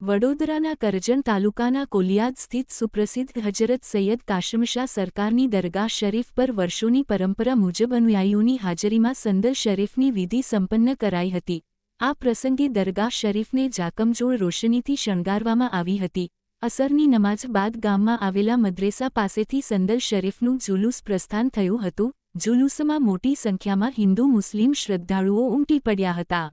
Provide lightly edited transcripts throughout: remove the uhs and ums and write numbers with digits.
વડોદરાના કરજણ તાલુકાના કોલિયાદ સ્થિત સુપ્રસિદ્ધ હજરત સૈયદ કાશમશાહ સરકારની દરગાહ શરીફ પર વર્ષોની પરંપરા મુજબ અનુયાયીઓની હાજરીમાં સંદલ શરીફની વિધિ સંપન્ન કરાઈ હતી। આ પ્રસંગે દરગાહ શરીફને ઝાકમઝોળ રોશનીથી શણગારવામાં આવી હતી। અસરની નમાઝ બાદ ગામમાં આવેલા મદ્રેસા પાસેથી સંદલ શરીફનું જુલુસ પ્રસ્થાન થયું હતું। જુલુસમાં મોટી સંખ્યામાં હિન્દુ મુસ્લિમ શ્રદ્ધાળુઓ ઉમટી પડ્યા હતા।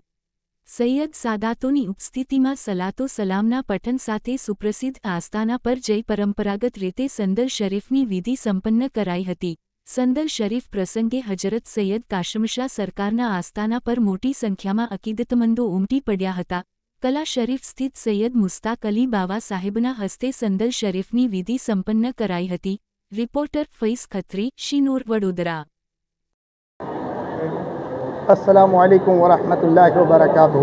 સૈયદ સાદાતોની ઉપસ્થિતિમાં સલાતો સલામના પઠન સાથે સુપ્રસિદ્ધ આસ્થાના પર જઈ પરંપરાગત રીતે સંદલ શરીફની વિધિ સંપન્ન કરાઈ હતી। સંદલ શરીફ પ્રસંગે હજરત સૈયદ કાશમશાહ સરકારના આસ્થાના પર મોટી સંખ્યામાં અકીદતમંદો ઉમટી પડ્યા હતા। કલા શરીફ સ્થિત સૈયદ મુસ્તાક અલી બાવા સાહેબના હસ્તે સંદલ શરીફની વિધિ સંપન્ન કરાઈ હતી। રિપોર્ટર ફૈઝ ખત્રી, શિનોર, વડોદરા। अस्सलामुअलैकुम वरहमतुल्लाहि वबरकातुहू।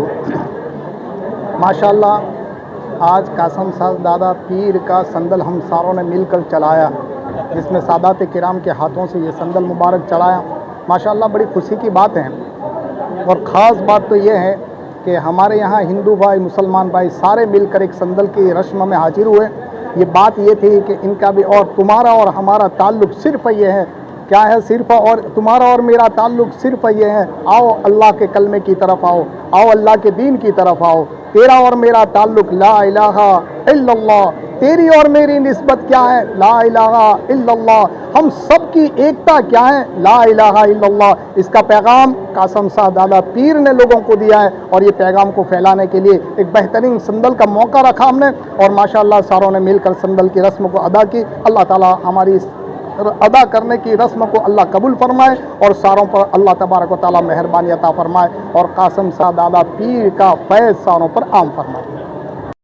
माशाल्लाह आज कासम साद दादा पीर का संदल हम सारों ने मिलकर चलाया, जिसमें सादात किराम के हाथों से ये संदल मुबारक चढ़ाया। माशाल्लाह बड़ी खुशी की बात है। और ख़ास बात तो ये है कि हमारे यहाँ हिंदू भाई मुसलमान भाई सारे मिलकर एक संदल की रस्म में हाजिर हुए। ये बात ये थी कि इनका भी और तुम्हारा और हमारा ताल्लुक़ सिर्फ़ ये है, क्या है, सिर्फ और तुम्हारा और मेरा ताल्लुक़ सिर्फ ये है, आओ अल्लाह के कलमे की तरफ आओ, आओ अल्लाह के दीन की तरफ आओ। तेरा और मेरा ताल्लुक़ ला इलाहा इल्लल्लाह, तेरी और मेरी निस्बत क्या है, ला इलाहा इल्लल्लाह। हम सब की एकता क्या है, ला इलाहा इल्लल्लाह। इसका पैगाम कासम शाह दादा पीर ने लोगों को दिया है और ये पैगाम को फैलाने के लिए एक बेहतरीन संदल का मौका रखा हमने और माशाल्लाह सारों ने मिलकर संदल की रस्म को अदा की। अल्लाह ताला हमारी अदा करने की रस्म को अल्लाह कबूल फरमाए और सारों पर अल्लाह तबारक व तआला मेहरबानी अता फरमाए और कासम शाह दादा पीर का फैज़ सारों पर आम फरमाए।